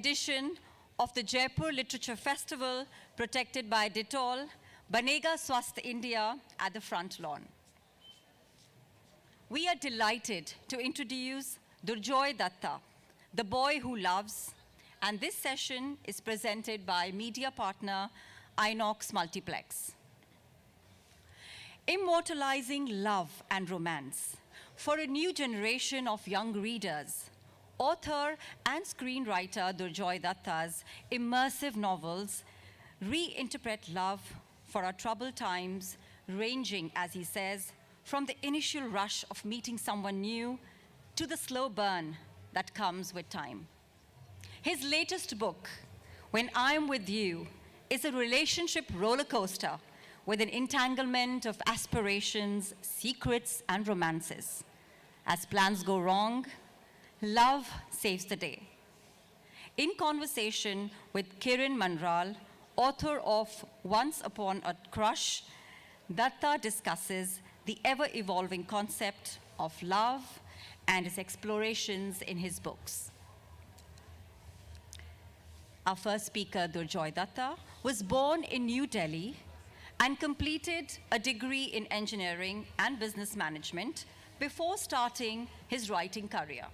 Edition of the Jaipur Literature Festival, protected by Dettol, Banega Swasth India at the front lawn. We are delighted to introduce Durjoy Datta, the boy who loves, and this session is presented by media partner INOX MULTIPLEX. Immortalizing love and romance for a new generation of young readers, author and screenwriter Durjoy Datta's immersive novels reinterpret love for our troubled times, ranging, as he says, from the initial rush of meeting someone new to the slow burn that comes with time. His latest book, When I'm With You, is a relationship roller coaster with an entanglement of aspirations, secrets, and romances. As plans go wrong, love saves the day. In conversation with Kiran Manral, author of Once Upon a Crush, Datta discusses the ever-evolving concept of love and his explorations in his books. Our first speaker, Durjoy Datta, was born in New Delhi and completed a degree in engineering and business management before starting his writing career.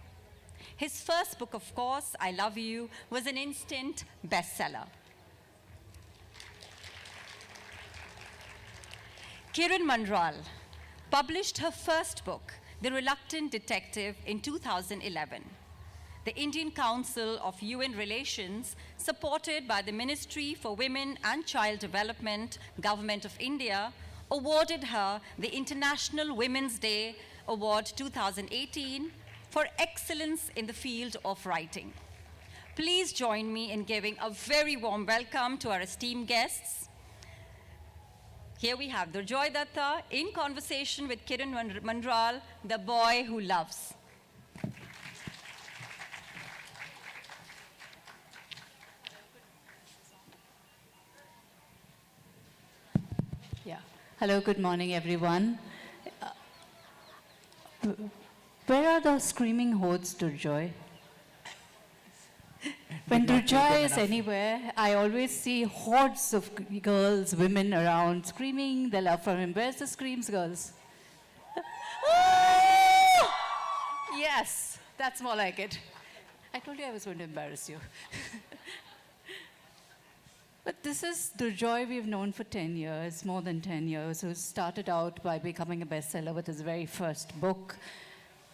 His first book, of course, I Love You, was an instant bestseller. Kiran Manral published her first book, The Reluctant Detective, in 2011. The Indian Council of UN Relations, supported by the Ministry for Women and Child Development, Government of India, awarded her the International Women's Day Award 2018 for excellence in the field of writing. Please join me in giving a very warm welcome to our esteemed guests. Here we have Durjoy Datta in conversation with Kiran Manral, the boy who loves. Yeah. Hello, good morning, everyone. Where are the screaming hordes, Durjoy? When Durjoy is anywhere, I always see hordes of girls, women around screaming their love for him. Where's the screams, girls? Yes, that's more like it. I told you I was going to embarrass you. But this is Durjoy we've known for 10 years, more than 10 years, who started out by becoming a bestseller with his very first book,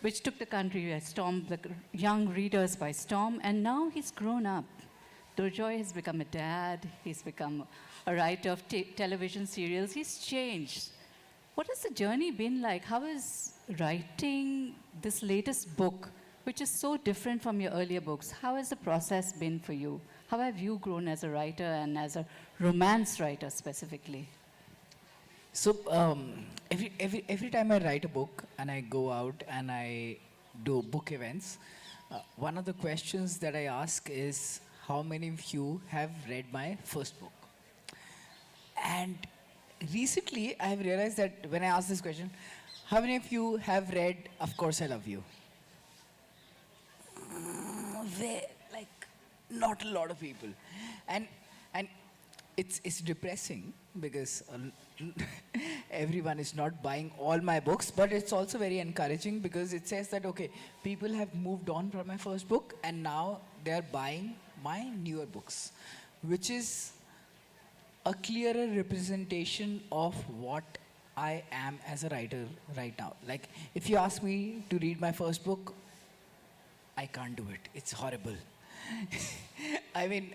which took the country by storm, the young readers by storm, and now he's grown up. Durjoy has become a dad, he's become a writer of television serials, he's changed. What has the journey been like? How is writing this latest book, which is so different from your earlier books, how has the process been for you? How have you grown as a writer and as a romance writer specifically? So every time I write a book and I go out and I do book events, one of the questions that I ask is, how many of you have read my first book? And recently I've realized that when I ask this question, how many of you have read Of Course I Love You? Not a lot of people. And it's depressing because everyone is not buying all my books, but it's also very encouraging because it says that, okay, people have moved on from my first book and now they're buying my newer books, which is a clearer representation of what I am as a writer right now. Like, if you ask me to read my first book, I can't do it. It's horrible. I mean,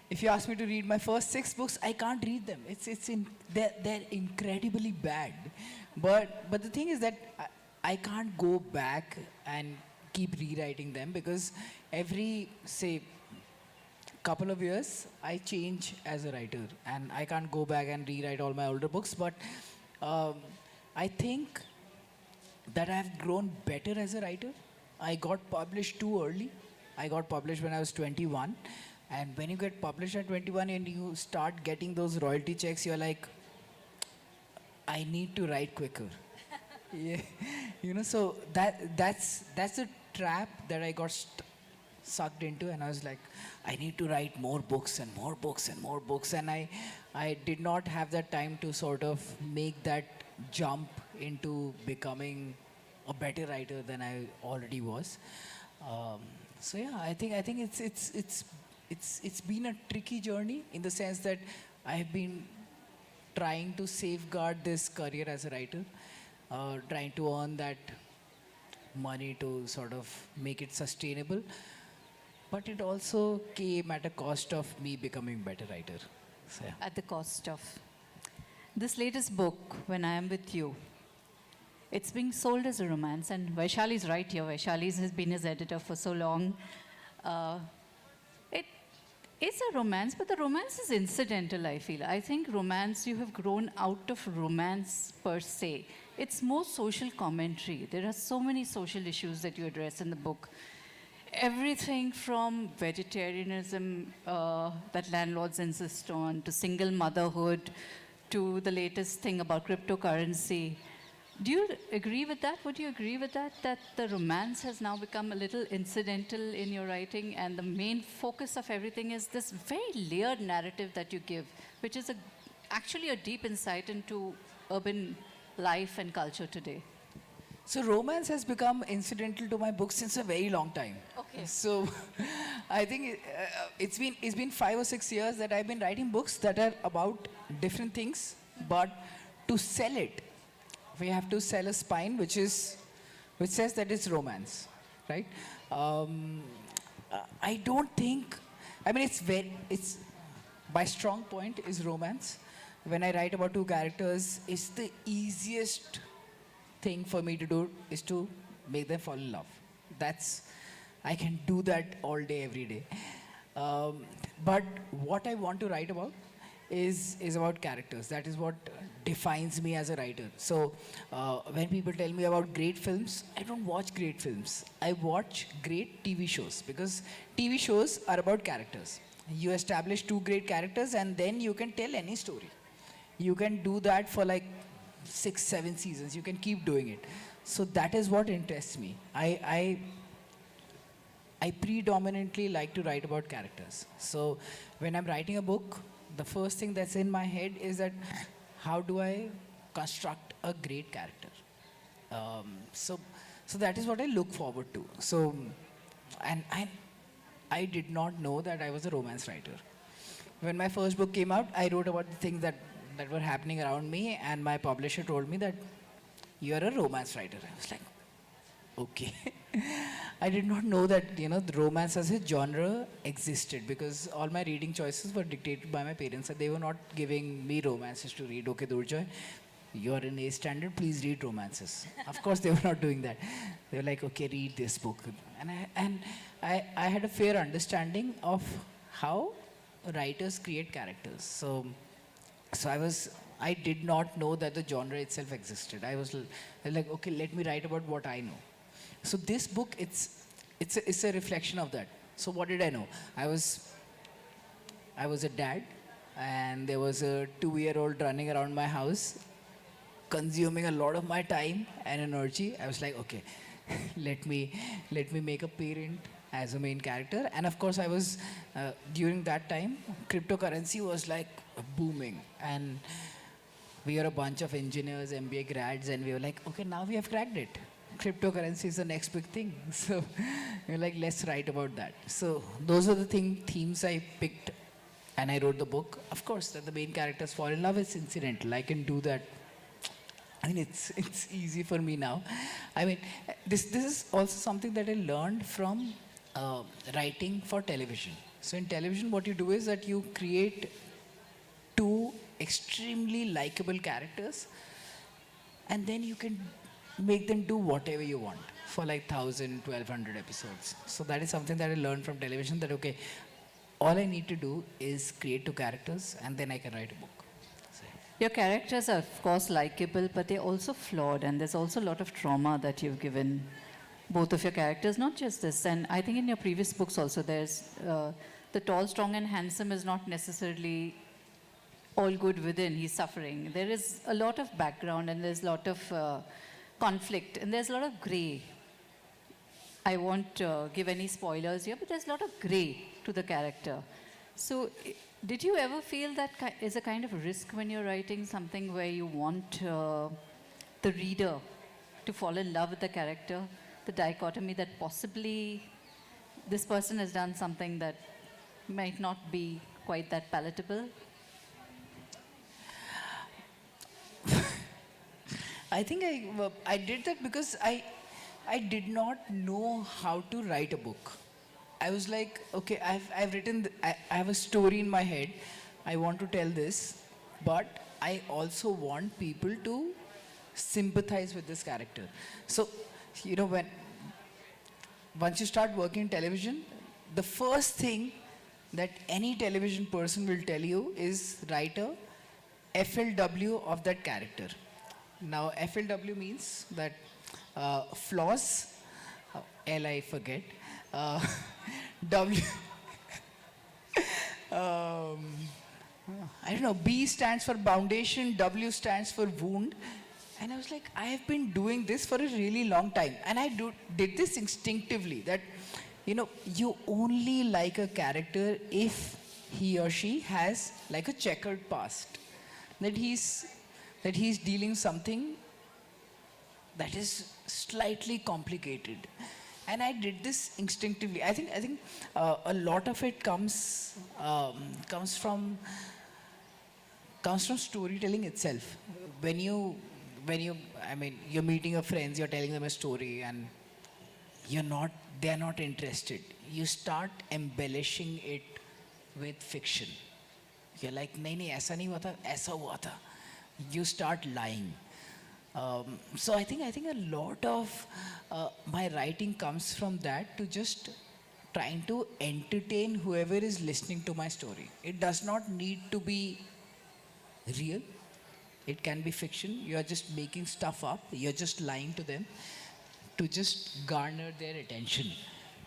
if you ask me to read my first 6 books, I can't read them. They're incredibly bad. But the thing is that I can't go back and keep rewriting them because every, say, couple of years, I change as a writer. And I can't go back and rewrite all my older books. But I think that I've grown better as a writer. I got published too early. I got published when I was 21. And when you get published at 21 and you start getting those royalty checks, you're like, I need to write quicker. Yeah. So that's a trap that I got sucked into, and I was like, I need to write more books and more books and more books. And I did not have that time to sort of make that jump into becoming a better writer than I already was. So yeah, I think it's been a tricky journey in the sense that I have been trying to safeguard this career as a writer, trying to earn that money to sort of make it sustainable. But it also came at a cost of me becoming a better writer. So, yeah. At the cost of. This latest book, When I Am With You, it's being sold as a romance, and Vaishali's right here. Vaishali has been his editor for so long. It is a romance, but the romance is incidental, I feel. I think romance, you have grown out of romance per se. It's more social commentary. There are so many social issues that you address in the book. Everything from vegetarianism that landlords insist on, to single motherhood, to the latest thing about cryptocurrency. Do you agree with that? Would you agree with that? That the romance has now become a little incidental in your writing, and the main focus of everything is this very layered narrative that you give, which is actually a deep insight into urban life and culture today. So romance has become incidental to my book since a very long time. Okay. So I think it's been 5 or 6 years that I've been writing books that are about different things, but to sell it, we have to sell a spine which says that it's romance, right? I don't think. I mean, it's my strong point is romance. When I write about two characters, it's the easiest thing for me to do is to make them fall in love. I can do that all day, every day. But what I want to write about is about characters. That is what defines me as a writer. So when people tell me about great films, I don't watch great films. I watch great TV shows, because TV shows are about characters. You establish two great characters and then you can tell any story. You can do that for like 6, 7 seasons. You can keep doing it. So that is what interests me. I predominantly like to write about characters. So when I'm writing a book, the first thing that's in my head is that how do I construct a great character? So that is what I look forward to. So, and I did not know that I was a romance writer. When my first book came out, I wrote about the things that were happening around me, and my publisher told me that you're a romance writer. I was like, okay. I did not know that, the romance as a genre existed, because all my reading choices were dictated by my parents, and they were not giving me romances to read. Okay, Durjoy, you're in A standard, please read romances. Of course, they were not doing that. They were like, okay, read this book. And I had a fair understanding of how writers create characters. So I did not know that the genre itself existed. I was like, okay, let me write about what I know. So this book, it's a reflection of that. So what did I know? I was a dad, and there was a 2-year-old running around my house, consuming a lot of my time and energy. I was like, okay, let me make a parent as a main character. And of course, I was during that time, cryptocurrency was like booming, and we were a bunch of engineers, MBA grads, and we were like, okay, now we have cracked it. Cryptocurrency is the next big thing. So we're like, let's write about that. So those are the themes I picked, and I wrote the book. Of course, that the main characters fall in love is incidental. I can do that. I mean, it's easy for me now. I mean, this is also something that I learned from writing for television. So in television, what you do is that you create two extremely likable characters, and then you can make them do whatever you want for like 1,000, 1,200 episodes. So that is something that I learned from television, that okay, all I need to do is create two characters, and then I can write a book. So, Your characters are, of course, likable, but they're also flawed, and there's also a lot of trauma that you've given both of your characters, not just this. And I think in your previous books also, there's the tall, strong, and handsome is not necessarily all good within. He's suffering. There is a lot of background, and there's a lot of conflict, and there's a lot of gray. I won't give any spoilers here, but there's a lot of gray to the character. So, did you ever feel that is a kind of risk when you're writing something where you want the reader to fall in love with the character, the dichotomy that possibly this person has done something that might not be quite that palatable? I think I did that because I did not know how to write a book. I was like, okay, I've written, I have a story in my head. I want to tell this, but I also want people to sympathize with this character. So, you know, once you start working in television, the first thing that any television person will tell you is write a FLW of that character. Now, FLW means that flaws, L I forget, W, I don't know, B stands for foundation, W stands for wound. And I was like, I have been doing this for a really long time. And I did this instinctively that, you know, you only like a character if he or she has like a checkered past. That he's dealing something that is slightly complicated. And I did this instinctively. I think a lot of it comes from storytelling itself. When you, I mean, you're meeting your friends, you're telling them a story, and they're not interested. You start embellishing it with fiction. You're like, nahi, aisa nahi hua tha, aisa hua tha. You start lying. So I think a lot of my writing comes from that, to just trying to entertain whoever is listening to my story. It does not need to be real. It can be fiction. You are just making stuff up. You're just lying to them to just garner their attention.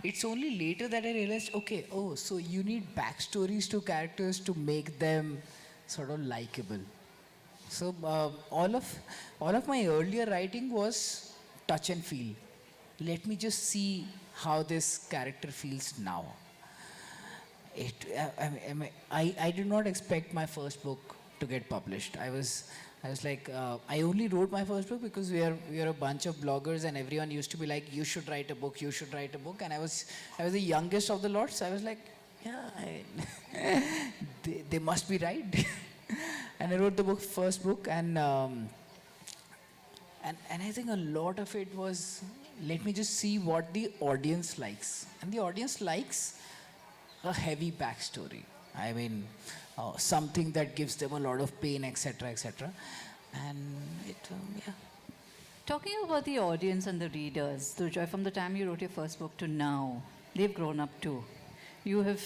It's only later that I realized, okay, oh, so you need backstories to characters to make them sort of likable. So all of my earlier writing was touch and feel. Let me just see how this character feels now. I did not expect my first book to get published. I was like, I only wrote my first book because we are a bunch of bloggers, and everyone used to be like, you should write a book, you should write a book. And I was the youngest of the lot, so I was like, yeah, they must be right. And I wrote the first book, and I think a lot of it was, let me just see what the audience likes. And the audience likes a heavy backstory. I mean, something that gives them a lot of pain, etc., etc. And yeah. Talking about the audience and the readers, Durjoy, from the time you wrote your first book to now, they've grown up too. You have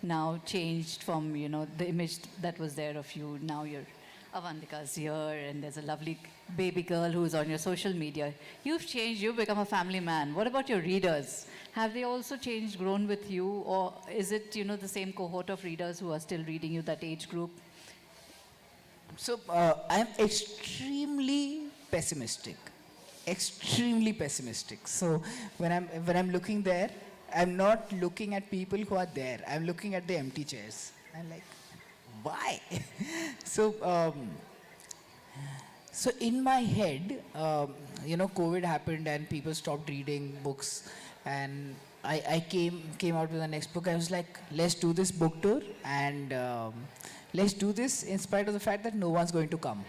now changed from, you know, the image that was there of you. Now you're Avantika's here, and there's a lovely baby girl who's on your social media. You've changed, you've become a family man. What about your readers? Have they also changed, grown with you, or is it, you know, the same cohort of readers who are still reading you, that age group? So I'm extremely pessimistic. Extremely pessimistic. So when I'm looking there, I'm not looking at people who are there. I'm looking at the empty chairs. I'm like, why? So in my head, you know, COVID happened and people stopped reading books, and I came out with the next book. I was like, let's do this book tour, and let's do this in spite of the fact that no one's going to come.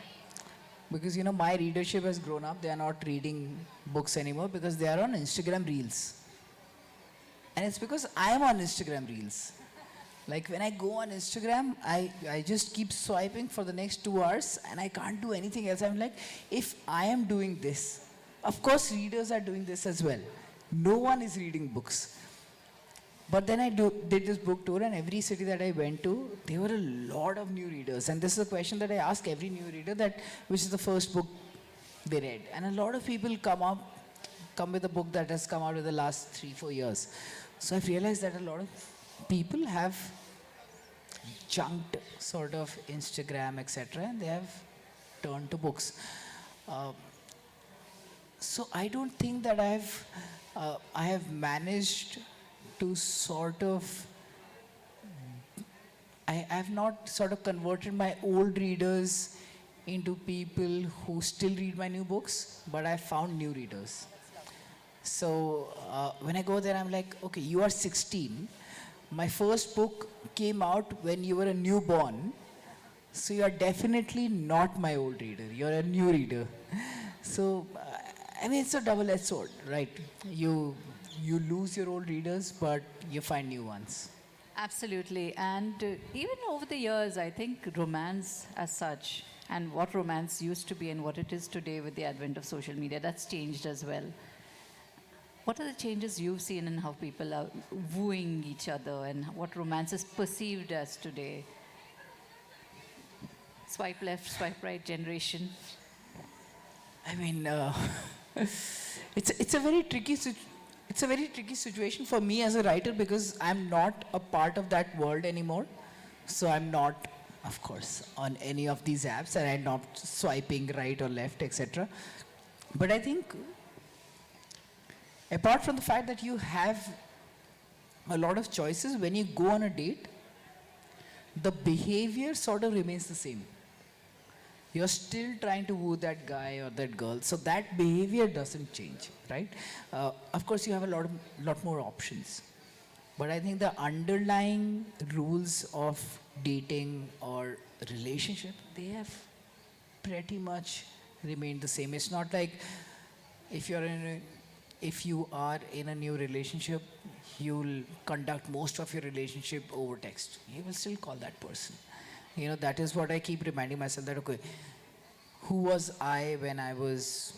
Because, you know, my readership has grown up. They are not reading books anymore because they are on Instagram Reels. And it's because I am on Instagram Reels. Like, when I go on Instagram, I just keep swiping for the next 2 hours, and I can't do anything else. I'm like, if I am doing this, of course readers are doing this as well. No one is reading books. But then I did this book tour, and every city that I went to, there were a lot of new readers. And this is a question that I ask every new reader, that which is the first book they read. And a lot of people come with a book that has come out in the last 3-4 years. So I've realized that a lot of people have junked sort of Instagram, etc., and they have turned to books. So I don't think that I have managed to sort of, I have not sort of converted my old readers into people who still read my new books, but I found new readers. So when I go there, I'm like, okay, you are 16. My first book came out when you were a newborn. So you are definitely not my old reader. You're a new reader. So, I mean, it's a double-edged sword, right? You lose your old readers, but you find new ones. Absolutely. And even over the years, I think romance as such, and what romance used to be and what it is today with the advent of social media, that's changed as well. What are the changes you've seen in how people are wooing each other and what romance is perceived as today? Swipe left, swipe right generation. I mean, it's a very it's a very tricky situation for me as a writer because I'm not a part of that world anymore. So I'm not, of course, on any of these apps, and I'm not swiping right or left, etc. But I think, apart from the fact that you have a lot of choices when you go on a date, the behavior sort of remains the same. You're still trying to woo that guy or that girl, so that behavior doesn't change, right? Of course, you have a lot more options, but I think the underlying rules of dating or relationship, they have pretty much remained the same. It's not like if if you are in a new relationship, you'll conduct most of your relationship over text. You will still call that person. You know, that is what I keep reminding myself that, okay, who was I when I was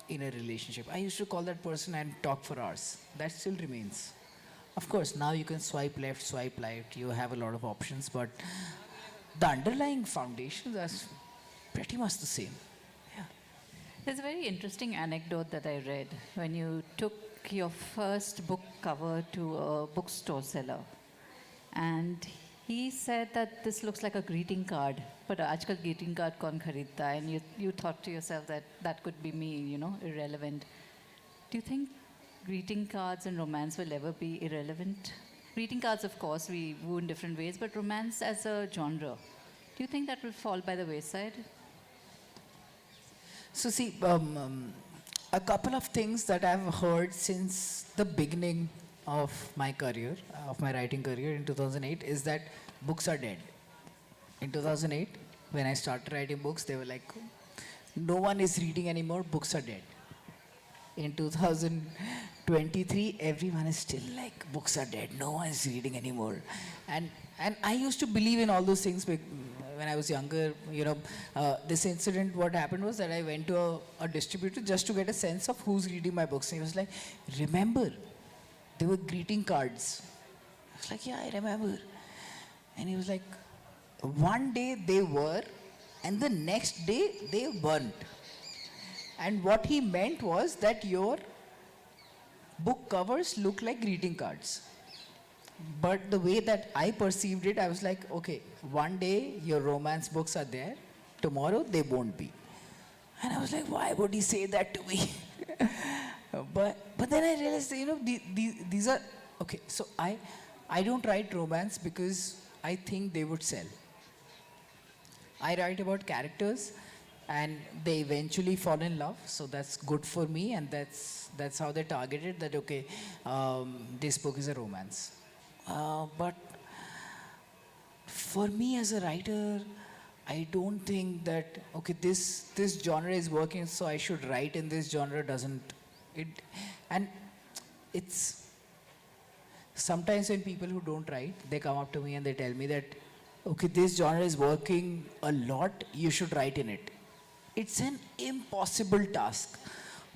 in a relationship? I used to call that person and talk for hours. That still remains. Of course, now you can swipe left, swipe right. You have a lot of options, but the underlying foundations are pretty much the same. Yeah. There's a very interesting anecdote that I read when you took your first book cover to a bookstore seller. And he said that this looks like a greeting card, but aajkal greeting card kaun kharidta hai? And you thought to yourself that that could be me, irrelevant. Do you think greeting cards and romance will ever be irrelevant? Greeting cards, of course, we woo in different ways, but romance as a genre, do you think that will fall by the wayside? So see, a couple of things that I've heard since the beginning of my career, of my writing career in 2008, is that books are dead. In 2008, when I started writing books, they were like, no one is reading anymore, books are dead. In 2023, everyone is still like, books are dead, no one is reading anymore. And I used to believe in all those things when I was younger. This incident, what happened was that I went to a distributor just to get a sense of who's reading my books. And he was like, remember, there were greeting cards. I was like, yeah, I remember. And he was like, one day they were, and the next day they weren't. And what he meant was that your book covers look like greeting cards. But the way that I perceived it, I was like, okay, one day your romance books are there, tomorrow they won't be. And I was like, why would he say that to me? But then I realized, these are, okay, so I don't write romance because I think they would sell. I write about characters and they eventually fall in love, so that's good for me, and that's how they targeted that, okay, this book is a romance. But for me as a writer, I don't think that, okay, this genre is working, so I should write in this genre. Doesn't it? And it's sometimes when people who don't write, they come up to me and they tell me that, okay, this genre is working a lot, you should write in it. It's an impossible task.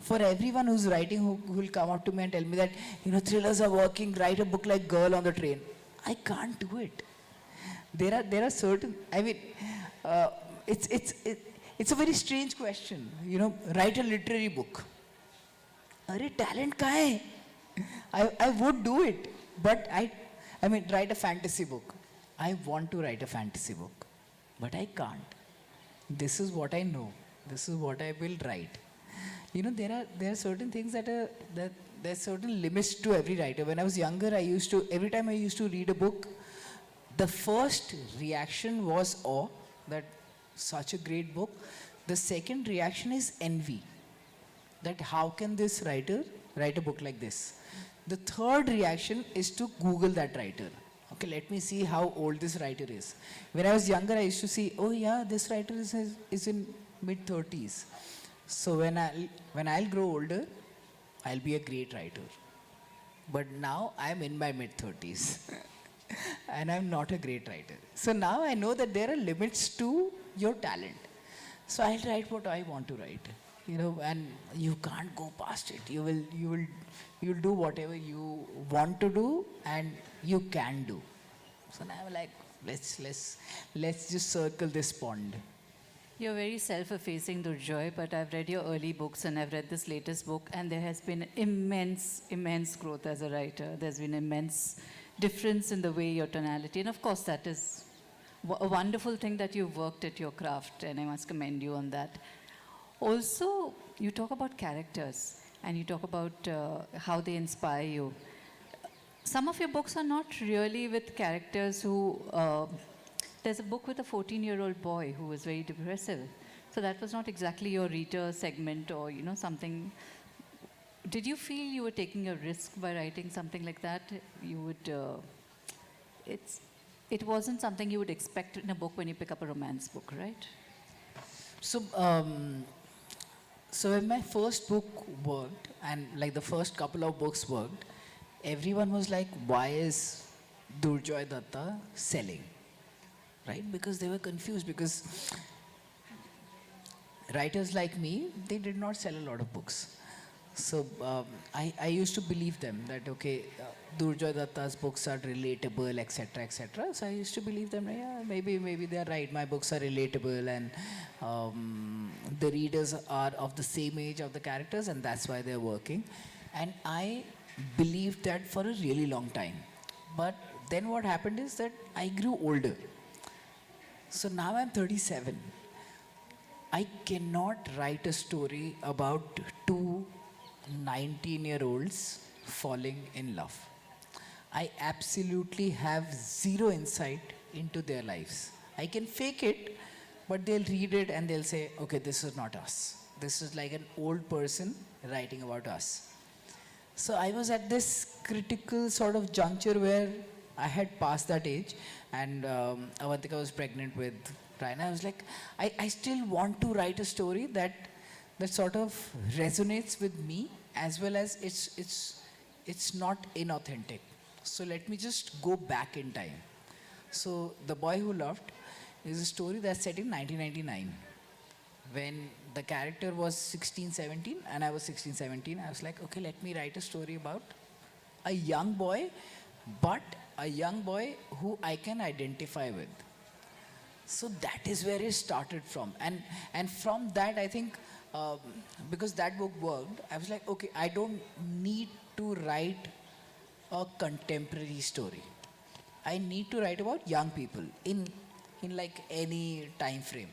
For everyone who's writing, who will come up to me and tell me that, thrillers are working, write a book like Girl on the Train. I can't do it. There are certain, I mean, it's a very strange question. Write a literary book. Arey, talent kahan hai? I would do it, but I mean, write a fantasy book. I want to write a fantasy book, but I can't. This is what I know. This is what I will write. there are certain things that there's certain limits to every writer. When I was younger, every time I used to read a book, the first reaction was awe, that such a great book. The second reaction is envy, that how can this writer write a book like this? The third reaction is to Google that writer. Okay, let me see how old this writer is. When I was younger, I used to see, oh yeah, this writer is in mid-30s. So when I'll grow older, I'll be a great writer. But now I'm in my mid-30s and I'm not a great writer. So now I know that there are limits to your talent. So I'll write what I want to write, and you can't go past it. You'll do whatever you want to do and you can do. So now I'm like, let's just circle this pond. You're very self-effacing, Durjoy, but I've read your early books and I've read this latest book, and there has been immense growth as a writer. There's been immense difference in the way your tonality, and of course that is a wonderful thing that you've worked at your craft, and I must commend you on that. Also, you talk about characters and you talk about how they inspire you. Some of your books are not really with characters who... there's a book with a 14-year-old boy who was very depressive. So that was not exactly your reader segment or, something. Did you feel you were taking a risk by writing something like that? It wasn't something you would expect in a book when you pick up a romance book, right? So, so when my first book worked, and like the first couple of books worked, everyone was like, why is Durjoy Datta selling? Right? Because they were confused, because writers like me, they did not sell a lot of books. So I used to believe them that, okay, Durjoy Datta's books are relatable, etc., etc. So I used to believe them, yeah, maybe they're right, my books are relatable, and the readers are of the same age of the characters, and that's why they're working. And I believed that for a really long time. But then what happened is that I grew older. So now I'm 37. I cannot write a story about two 19-year-olds falling in love. I absolutely have zero insight into their lives. I can fake it, but they'll read it and they'll say, okay, this is not us. This is like an old person writing about us. So I was at this critical sort of juncture where I had passed that age, and Avantika was pregnant with Ryan. I was like, I still want to write a story that sort of resonates with me, as well as it's not inauthentic. So let me just go back in time. So The Boy Who Loved is a story that's set in 1999. When the character was 16, 17, and I was 16, 17, I was like, okay, let me write a story about a young boy, but a young boy who I can identify with. So that is where it started from. And from that, I think, because that book worked, I was like, okay, I don't need to write a contemporary story. I need to write about young people in like any time frame.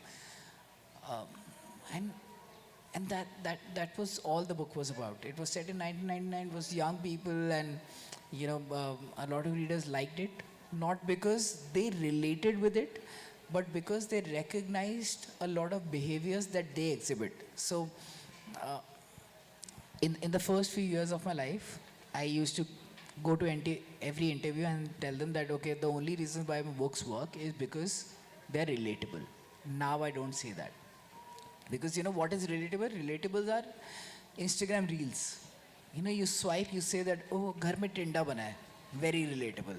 And that was all the book was about. It was set in 1999, it was young people, and a lot of readers liked it, not because they related with it, but because they recognized a lot of behaviors that they exhibit. So in the first few years of my life, I used to go to every interview and tell them that, okay, the only reason why my books work is because they're relatable. Now I don't say that. Because what is relatable? Relatables are Instagram reels. You swipe, you say that, oh, ghar mein tinda bana hai. Very relatable,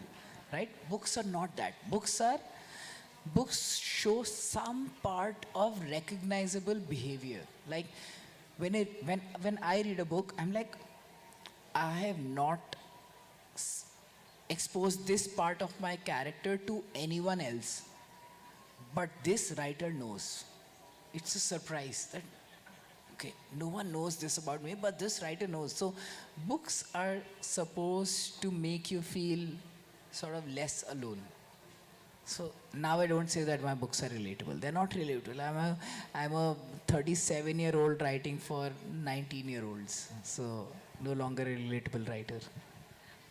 right? Books are not that. Books show some part of recognizable behavior. Like when I read a book, I'm like, I have not exposed this part of my character to anyone else, but this writer knows. It's a surprise that, okay, no one knows this about me, but this writer knows. So books are supposed to make you feel sort of less alone. So now I don't say that my books are relatable. They're not relatable. I'm a 37-year-old writing for 19-year-olds. So no longer a relatable writer.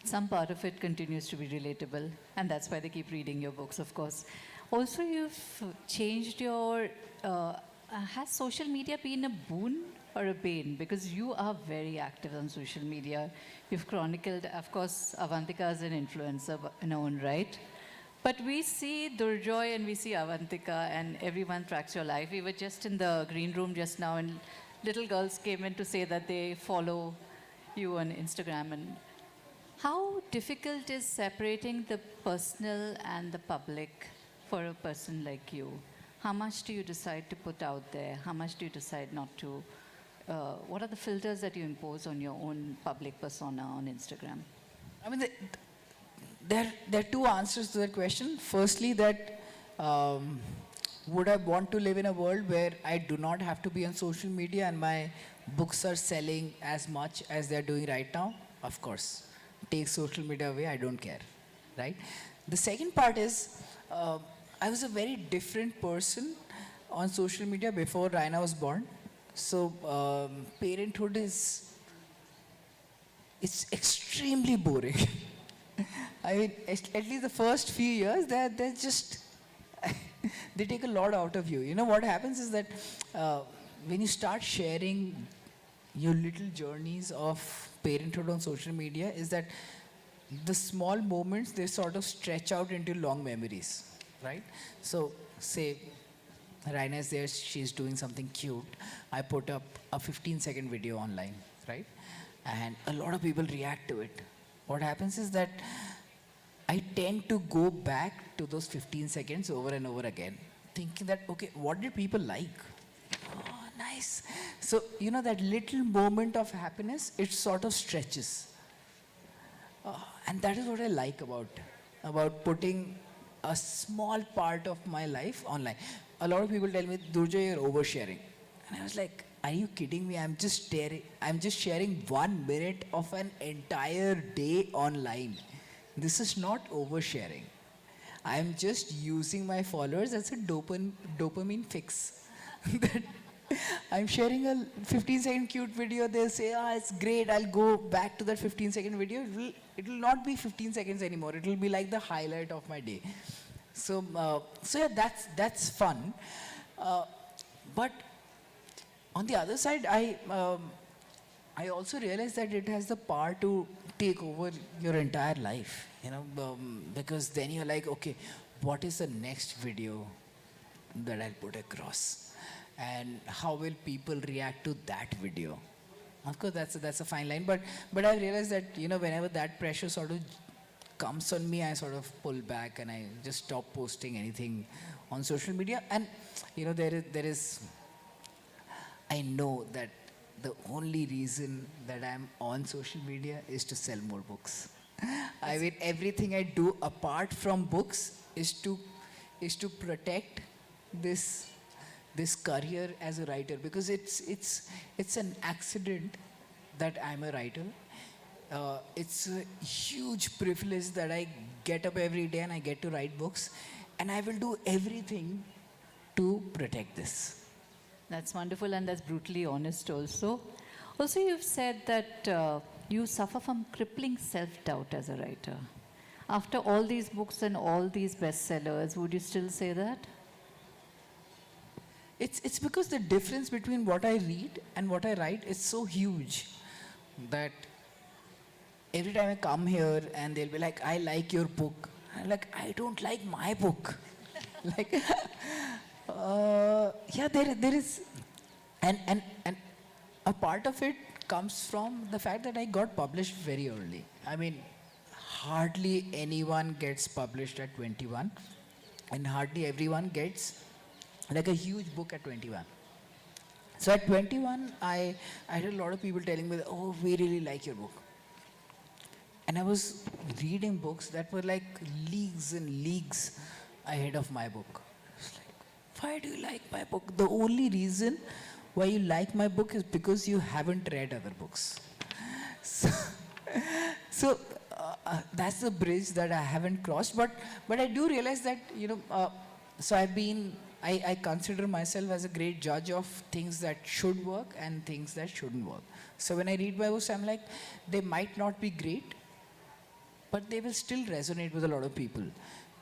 Some part of it continues to be relatable, and that's why they keep reading your books, of course. Also, you've changed your. Has social media been a boon or a bane? Because you are very active on social media. You've chronicled, of course, Avantika as an influencer in her own right. But we see Durjoy and we see Avantika, and everyone tracks your life. We were just in the green room just now, and little girls came in to say that they follow you on Instagram. And how difficult is separating the personal and the public for a person like you? How much do you decide to put out there? How much do you decide not to? What are the filters that you impose on your own public persona on Instagram? I mean, there are two answers to that question. Firstly, that would I want to live in a world where I do not have to be on social media and my books are selling as much as they're doing right now? Of course. Take social media away, I don't care, right? The second part is, I was a very different person on social media before Raina was born. So parenthood it's extremely boring. I mean, at least the first few years, they're just, they take a lot out of you. You know what happens is that when you start sharing your little journeys of parenthood on social media, is that the small moments, they sort of stretch out into long memories, right? So say Raina is there, she's doing something cute. I put up a 15-second video online, right? And a lot of people react to it. What happens is that I tend to go back to those 15 seconds over and over again, thinking that, okay, what did people like? Oh, nice. So, you know, that little moment of happiness, it sort of stretches. And that is what I like about putting a small part of my life online. A lot of people tell me, Durjoy, you're oversharing. And I was like, are you kidding me? I'm just sharing 1 minute of an entire day online. This is not oversharing. I'm just using my followers as a dopamine fix. That I'm sharing a 15-second cute video. They'll say, it's great. I'll go back to that 15-second video. It will not be 15 seconds anymore. It will be like the highlight of my day. So yeah, that's fun. But on the other side, I also realized that it has the power to take over your entire life, you know, because then you're like, okay, what is the next video that I'll put across? And how will people react to that video? Of course, that's a fine line, but I realized that, you know, whenever that pressure sort of comes on me, I sort of pull back and I just stop posting anything on social media. And, you know, there is I know that the only reason that I'm on social media is to sell more books. I mean, everything I do apart from books is to protect this career as a writer, because it's an accident that I'm a writer. It's a huge privilege that I get up every day and I get to write books, and I will do everything to protect this. That's wonderful, and that's brutally honest also. Also, you've said that you suffer from crippling self-doubt as a writer. After all these books and all these bestsellers, would you still say that? It's because the difference between what I read and what I write is so huge that every time I come here and they'll be like, I like your book. I'm like, I don't like my book. Like, yeah, there is, and a part of it comes from the fact that I got published very early. I mean, hardly anyone gets published at 21, and hardly everyone gets like a huge book at 21. So at 21, I had a lot of people telling me, oh, we really like your book. And I was reading books that were like leagues and leagues ahead of my book. I was like, why do you like my book? The only reason why you like my book is because you haven't read other books. So that's the bridge that I haven't crossed. But I do realize that, so I consider myself as a great judge of things that should work and things that shouldn't work. So when I read my books, I'm like, they might not be great, but they will still resonate with a lot of people.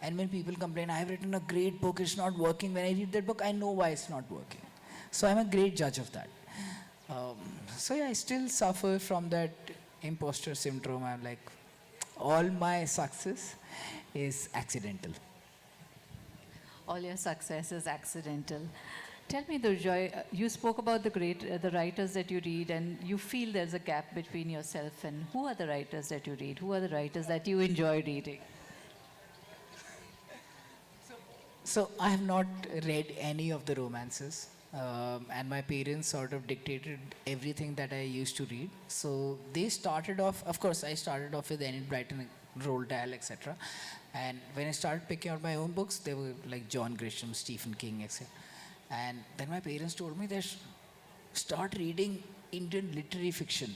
And when people complain, I've written a great book, it's not working, when I read that book, I know why it's not working. So I'm a great judge of that. So yeah, I still suffer from that imposter syndrome. I'm like, all my success is accidental. All your success is accidental. Tell me, Durjoy, you spoke about the writers that you read, and you feel there's a gap between yourself and who are the writers that you read? Who are the writers that you enjoy reading? So I have not read any of the romances, and my parents sort of dictated everything that I used to read. So they started off, of course, I started off with Enid Blyton, Roald Dahl, etc. And when I started picking out my own books, they were like John Grisham, Stephen King, etc. And then my parents told me that start reading Indian literary fiction.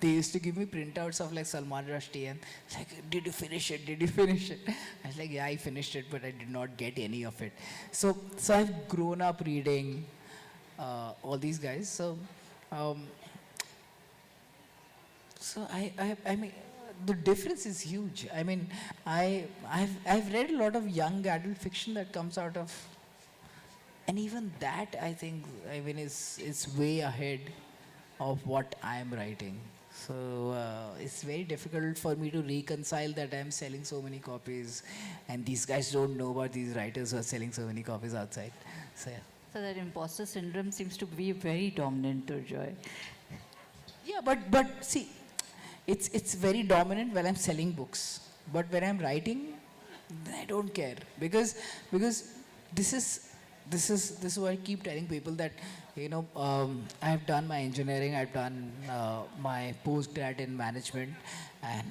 They used to give me printouts of like Salman Rushdie and like, did you finish it? Did you finish it? I was like, yeah, I finished it, but I did not get any of it. So I've grown up reading all these guys. Um, I mean, the difference is huge. I mean, I've read a lot of young adult fiction that comes out of, and even that I think, I mean, is way ahead of what I am writing. So it's very difficult for me to reconcile that I'm selling so many copies, and these guys don't know about these writers who are selling so many copies outside. So yeah. So that imposter syndrome seems to be very dominant, Durjoy. Yeah, but see, it's very dominant when I'm selling books. But when I'm writing, I don't care because this is what I keep telling people that, I've done my engineering, I've done my postgrad in management, and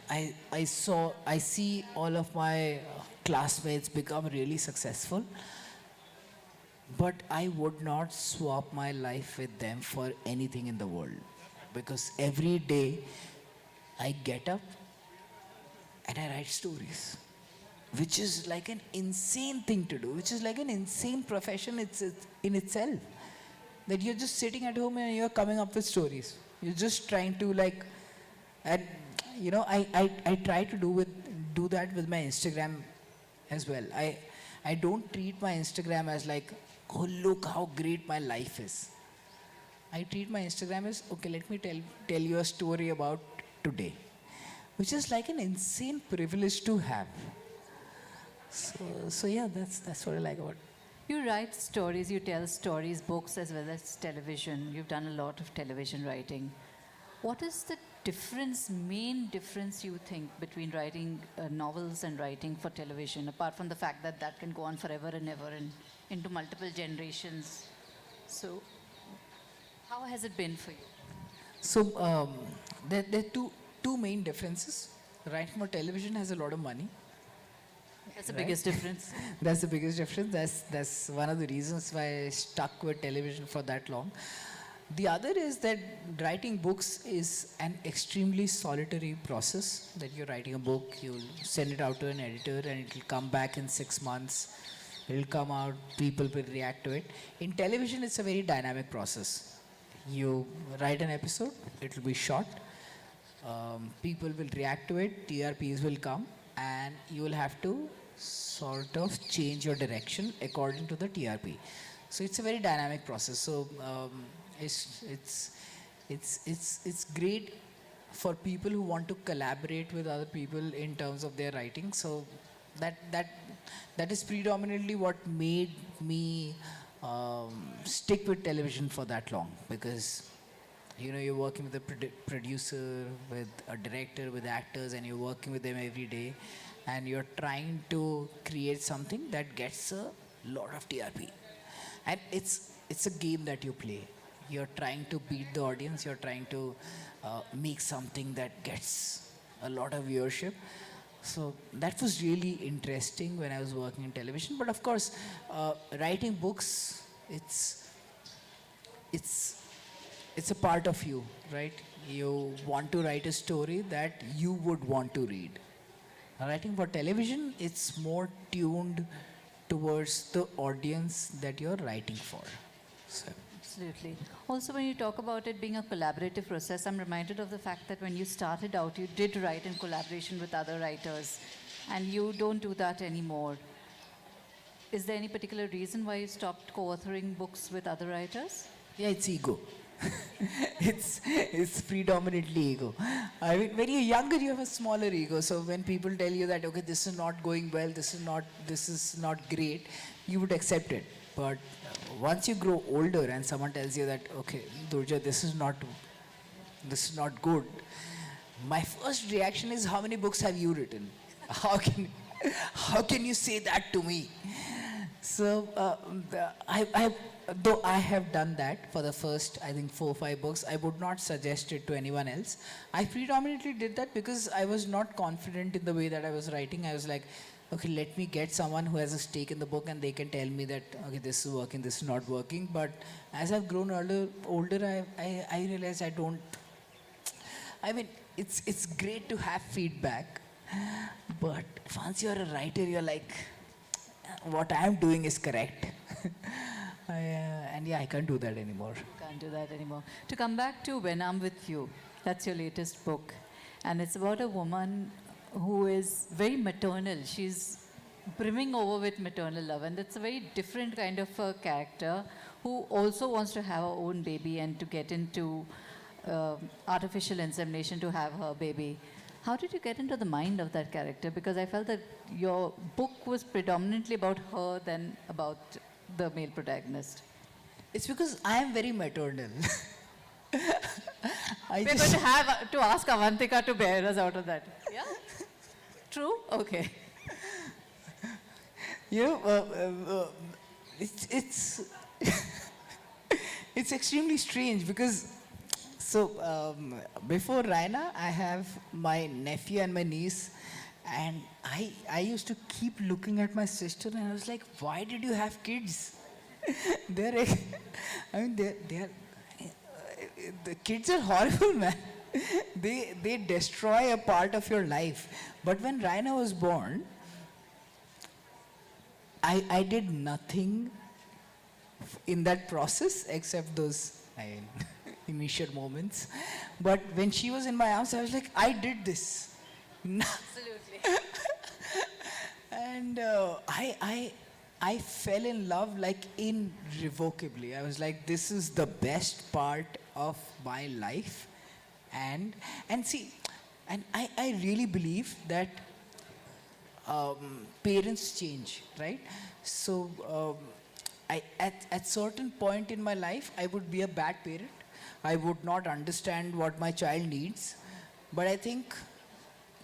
I see all of my classmates become really successful. But I would not swap my life with them for anything in the world, because every day I get up and I write stories, which is like an insane thing to do, which is like an insane profession in itself. That you're just sitting at home and you're coming up with stories. You're just trying to like, and I try to do that with my Instagram as well. I don't treat my Instagram as like, oh look how great my life is. I treat my Instagram as, okay, let me tell you a story about today, which is like an insane privilege to have. So yeah, that's what I like about it. You write stories, you tell stories, books as well as television. You've done a lot of television writing. What is the main difference you think between writing novels and writing for television, apart from the fact that that can go on forever and ever and into multiple generations? So how has it been for you? So there are two main differences. Writing for television has a lot of money. That's the Right. biggest difference. That's the biggest difference. That's one of the reasons why I stuck with television for that long. The other is that writing books is an extremely solitary process. That you're writing a book, you'll send it out to an editor, and it will come back in 6 months. It'll come out, people will react to it. In television, it's a very dynamic process. You write an episode, it will be shot, people will react to it, TRPs will come, and you will have to sort of change your direction according to the TRP. So it's a very dynamic process. So it's great for people who want to collaborate with other people in terms of their writing. So that is predominantly what made me stick with television for that long, because you're working with a producer, with a director, with actors, and you're working with them every day, and you're trying to create something that gets a lot of TRP. And it's a game that you play. You're trying to beat the audience. You're trying to make something that gets a lot of viewership. So that was really interesting when I was working in television. But of course, writing books, it's it's a part of you, right? You want to write a story that you would want to read. Writing for television, it's more tuned towards the audience that you're writing for. So, Absolutely. Also, when you talk about it being a collaborative process, I'm reminded of the fact that when you started out, you did write in collaboration with other writers, and you don't do that anymore. Is there any particular reason why you stopped co-authoring books with other writers? yeah, it's ego. It's predominantly ego. I mean, when you're younger, you have a smaller ego. So when people tell you that, okay, this is not going well, this is not great, you would accept it. But once you grow older and someone tells you that, okay, Durjoy, this is not good, my first reaction is, how many books have you written? How can you say that to me? So though I have done that for the first, I think, 4 or 5 books, I would not suggest it to anyone else. I predominantly did that because I was not confident in the way that I was writing. I was like, okay, let me get someone who has a stake in the book and they can tell me that, okay, this is working, this is not working. But as I've grown older, I realized I don't, I mean, it's great to have feedback, but once you're a writer, you're like, what I'm doing is correct. And yeah, I can't do that anymore. You can't do that anymore. To come back to When I'm With You, that's your latest book. And it's about a woman who is very maternal. She's brimming over with maternal love. And it's a very different kind of a character who also wants to have her own baby and to get into artificial insemination to have her baby. How did you get into the mind of that character? Because I felt that your book was predominantly about her than about the male protagonist. It's because I am very maternal. We're going to have to ask Avantika to bear us out of that. Yeah? True? Okay. You know, it's it's extremely strange because before Raina, I have my nephew and my niece, and I used to keep looking at my sister and I was like, why did you have kids? they're I mean they're the kids are horrible, man. They destroy a part of your life. But when Raina was born, I did nothing in that process except those initial moments. But when she was in my arms, I was like, I did this. Absolutely. And I fell in love like irrevocably. I was like, this is the best part of my life. And see, and I really believe that parents change, right? So at certain point in my life, I would be a bad parent. I would not understand what my child needs. But I think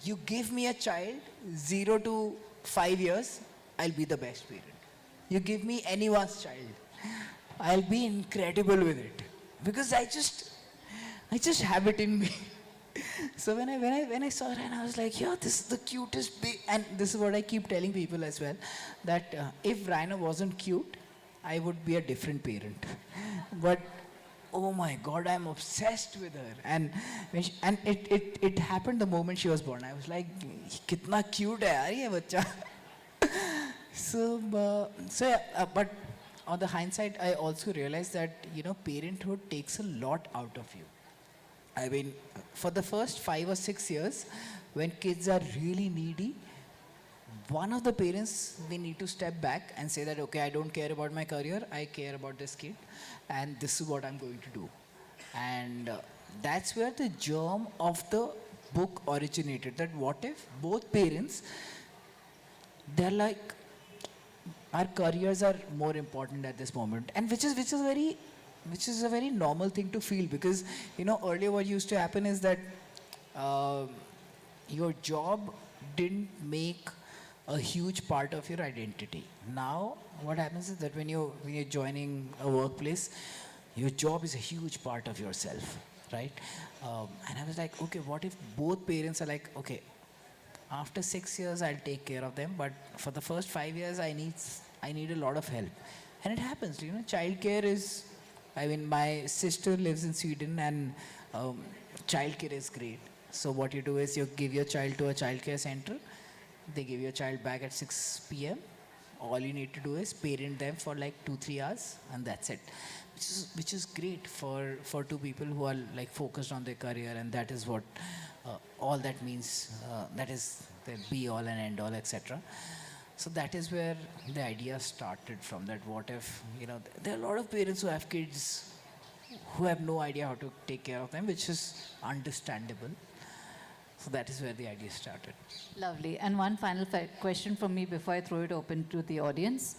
you give me a child, 0 to 5 years, I'll be the best parent. You give me anyone's child, I'll be incredible with it. Because I just have it in me. So when I saw her, and I was like, yeah, this is the cutest baby. And this is what I keep telling people as well, that if Raina wasn't cute, I would be a different parent. But oh my God, I'm obsessed with her. And it happened the moment she was born. I was like, kitna cute hai yaar ye bachcha. But on the hindsight, I also realized that, parenthood takes a lot out of you. I mean, for the first 5 or 6 years, when kids are really needy, one of the parents, we need to step back and say that, okay, I don't care about my career, I care about this kid, and this is what I'm going to do. And that's where the germ of the book originated, that what if both parents, they're like, our careers are more important at this moment, and which is a very normal thing to feel, because earlier what used to happen is that your job didn't make a huge part of your identity. Now what happens is that when you're joining a workplace, your job is a huge part of yourself, right? And I was like, okay, what if both parents are like, okay, after 6 years I'll take care of them, but for the first 5 years I need a lot of help. And it happens, childcare is I mean, my sister lives in Sweden and childcare is great. So what you do is you give your child to a childcare center. They give your child back at 6 p.m. All you need to do is parent them for like 2-3 hours, and that's it. Which is great for two people who are like focused on their career, and that is what all that means. That is the be all and end all, etc. So that is where the idea started from. That what if, there are a lot of parents who have kids who have no idea how to take care of them, which is understandable. So that is where the idea started. Lovely. And one final question from me before I throw it open to the audience.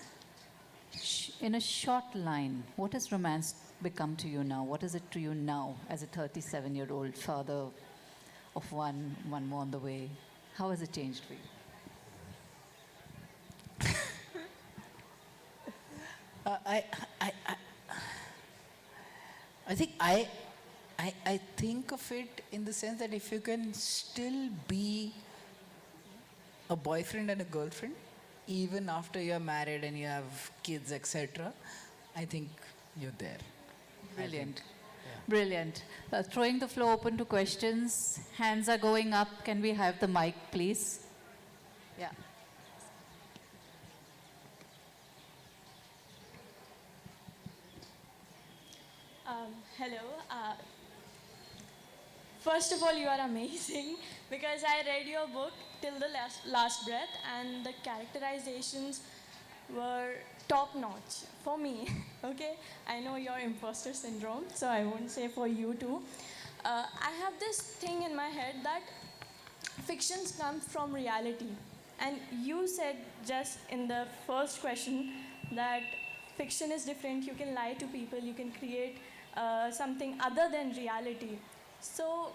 In a short line, what has romance become to you now? What is it to you now as a 37-year-old father of one more on the way? How has it changed for you? I think I think of it in the sense that if you can still be a boyfriend and a girlfriend, even after you're married and you have kids, etc., I think you're there. Brilliant. Brilliant. Throwing the floor open to questions. Hands are going up. Can we have the mic, please? Yeah. Hello. First of all, you are amazing because I read your book till the last breath, and the characterizations were top notch for me. Okay, I know your imposter syndrome, so I won't say for you too. I have this thing in my head that fictions come from reality, and you said just in the first question that fiction is different. You can lie to people. You can create something other than reality. So,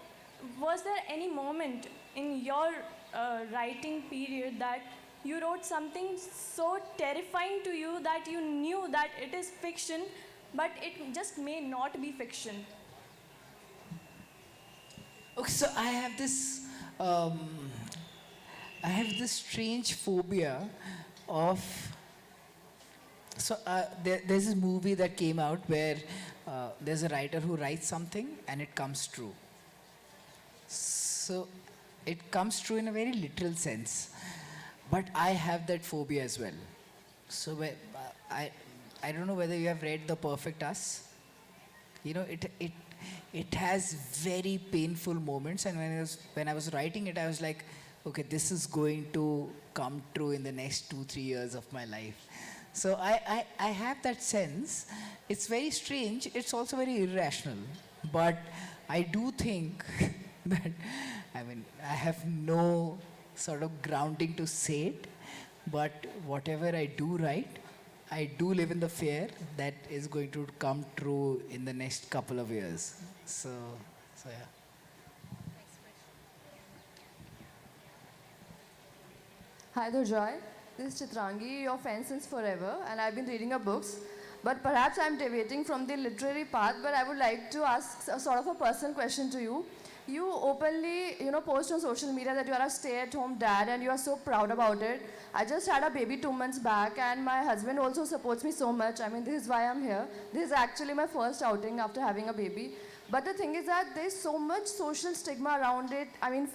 was there any moment in your writing period that you wrote something so terrifying to you that you knew that it is fiction, but it just may not be fiction? Okay, so I have this strange phobia of. So there's this movie that came out where there's a writer who writes something and it comes true. So it comes true in a very literal sense, but I have that phobia as well. So I don't know whether you have read The Perfect Us. It has very painful moments, and when I was writing it, I was like, okay, this is going to come true in the next 2-3 years of my life. So I have that sense. It's very strange. It's also very irrational. But I do think that, I have no sort of grounding to say it. But whatever I do write, I do live in the fear that is going to come true in the next couple of years. So yeah. Hi Durjoy, this is Chitrangi, your fan since forever, and I've been reading your books. But perhaps I'm deviating from the literary path, but I would like to ask a sort of a personal question to you. You openly, post on social media that you are a stay-at-home dad and you are so proud about it. I just had a baby 2 months back and my husband also supports me so much. This is why I'm here. This is actually my first outing after having a baby. But the thing is that there's so much social stigma around it.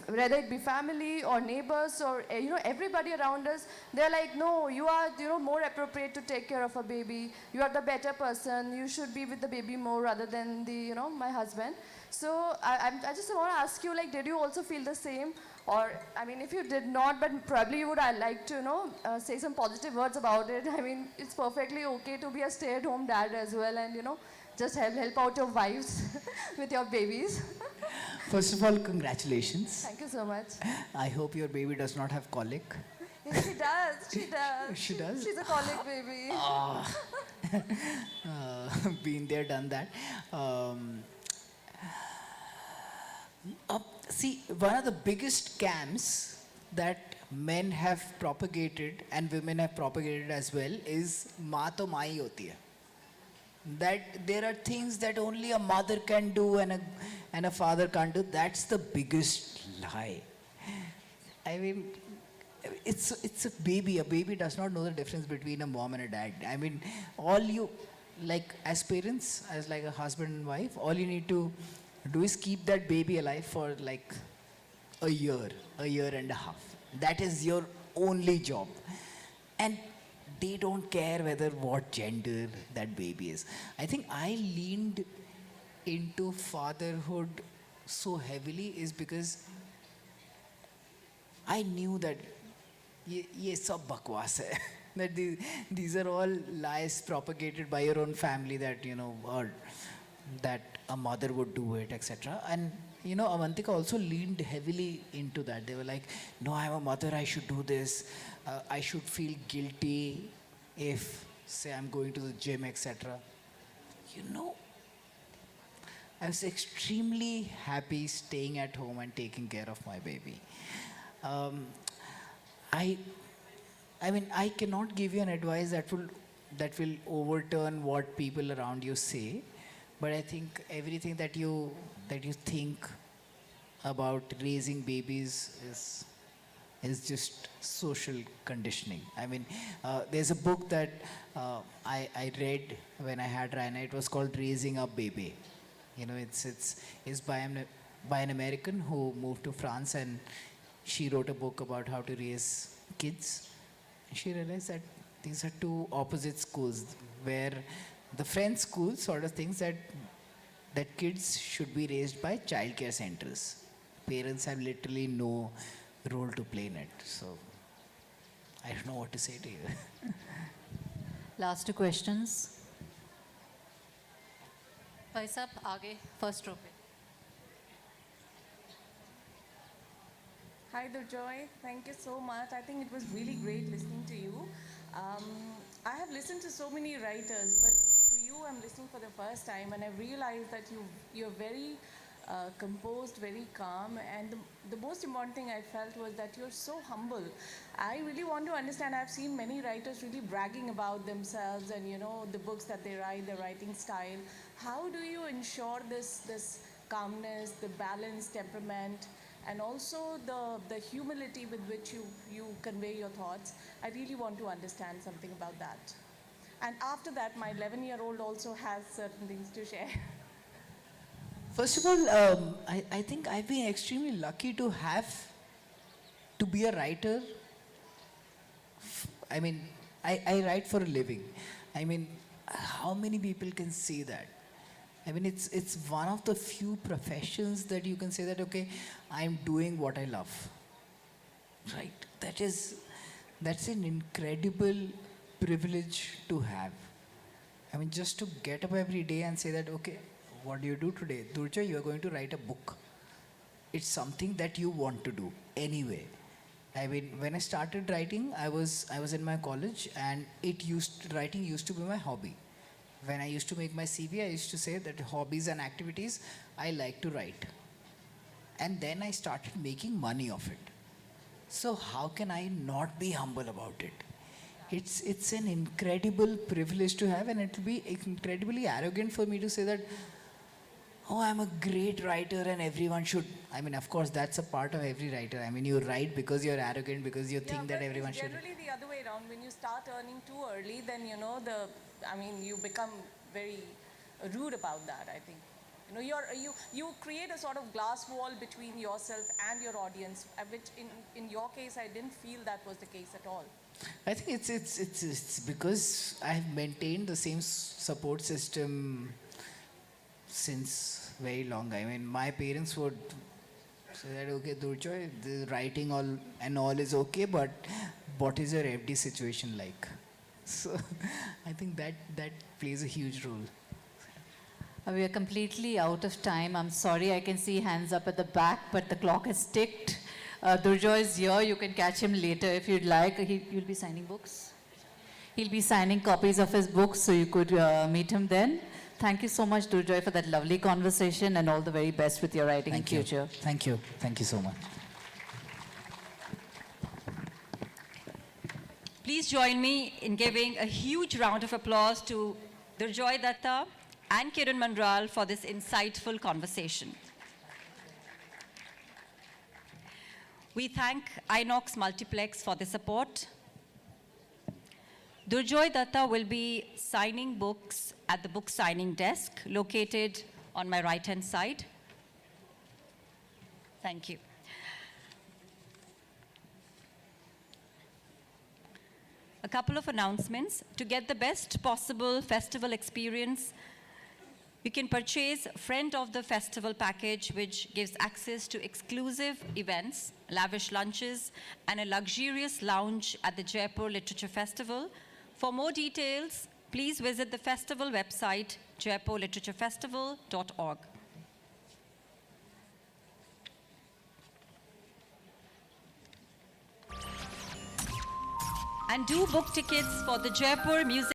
Whether it be family or neighbors or, everybody around us, they're like, no, you are, more appropriate to take care of a baby. You are the better person. You should be with the baby more rather than my husband. So I just want to ask you, did you also feel the same? Or, if you did not, but probably you would, I'd like to, say some positive words about it. It's perfectly okay to be a stay-at-home dad as well and, just help out your wives with your babies. First of all, congratulations. Thank you so much. I hope your baby does not have colic. Yes, she does. She does. She does? She's a colic baby. Been there, done that. See, one of the biggest scams that men have propagated and women have propagated as well is maa to maa hi hoti hai. That there are things that only a mother can do and a father can't do. That's the biggest lie. It's a baby. A baby does not know the difference between a mom and a dad. like aspirants, as like a husband and wife, all you need to do is keep that baby alive for like a year and a half. That is your only job. And they don't care whether what gender that baby is. I think I leaned into fatherhood so heavily is because I knew that ये सब बकवास है. That these are all lies propagated by your own family that, you know, or that a mother would do it, etc. And, you know, Avantika also leaned heavily into that. They were like, no, I'm a mother, I should do this. I should feel guilty if, say, I'm going to the gym, etc. You know, I was extremely happy staying at home and taking care of my baby. I mean, I cannot give you an advice that will overturn what people around you say, but I think everything that you think about raising babies is just social conditioning. I mean, there's a book that I read when I had Raina. It was called Raising Up Baby. You know, it's by an American who moved to France, and she wrote a book about how to raise kids. She realized that these are two opposite schools, where the French school sort of thinks that kids should be raised by childcare centers. Parents have literally no role to play in it. So I don't know what to say to you. Last two questions. भाई साहब आगे first row पे. Hi, Durjoy. Thank you so much. I think it was really great listening to you. I have listened to so many writers, but to you, I'm listening for the first time, and I realized that you're very composed, very calm, and the most important thing I felt was that you're so humble. I really want to understand. I've seen many writers really bragging about themselves and, you know, the books that they write, their writing style. How do you ensure this calmness, the balanced temperament, and also the humility with which you convey your thoughts? I really want to understand something about that. And after that, my 11-year-old also has certain things to share. First of all, I think I've been extremely lucky to be a writer. I mean, I write for a living. I mean, how many people can say that? I mean, it's one of the few professions that you can say that, okay, I'm doing what I love. Right? That's an incredible privilege to have. I mean, just to get up every day and say that, okay, what do you do today? Durjoy, you are going to write a book. It's something that you want to do anyway. I mean, when I started writing, I was in my college, and writing used to be my hobby. When I used to make my CV, I used to say that hobbies and activities, I like to write. And then I started making money of it. So how can I not be humble about it? It's an incredible privilege to have, and it will be incredibly arrogant for me to say that, oh, I'm a great writer and everyone should. I mean, of course, that's a part of every writer. I mean, you write because you're arrogant, because you think that everyone should. Generally the other way around. When you start earning too early, then, you know, you become very rude about that, I think. You know, you create a sort of glass wall between yourself and your audience, which in your case, I didn't feel that was the case at all. I think it's because I have maintained the same support system since very long. I mean, my parents would say that, okay, Durjoy, the writing all is okay, but what is your FD situation like? So I think that plays a huge role. We are completely out of time. I'm sorry, I can see hands up at the back, but the clock has ticked. Durjoy is here. You can catch him later if you'd like. You'll be signing books? He'll be signing copies of his books, so you could meet him then. Thank you so much, Durjoy, for that lovely conversation, and all the very best with your writing in future. Thank you. Thank you so much. Please join me in giving a huge round of applause to Durjoy Datta and Kiran Manral for this insightful conversation. We thank INOX Multiplex for the support. Durjoy Datta will be signing books at the book signing desk located on my right-hand side. Thank you. A couple of announcements. To get the best possible festival experience, you can purchase Friend of the Festival package, which gives access to exclusive events, lavish lunches, and a luxurious lounge at the Jaipur Literature Festival. For more details, please visit the festival website, jaipurliteraturefestival.org. And do book tickets for the Jaipur Music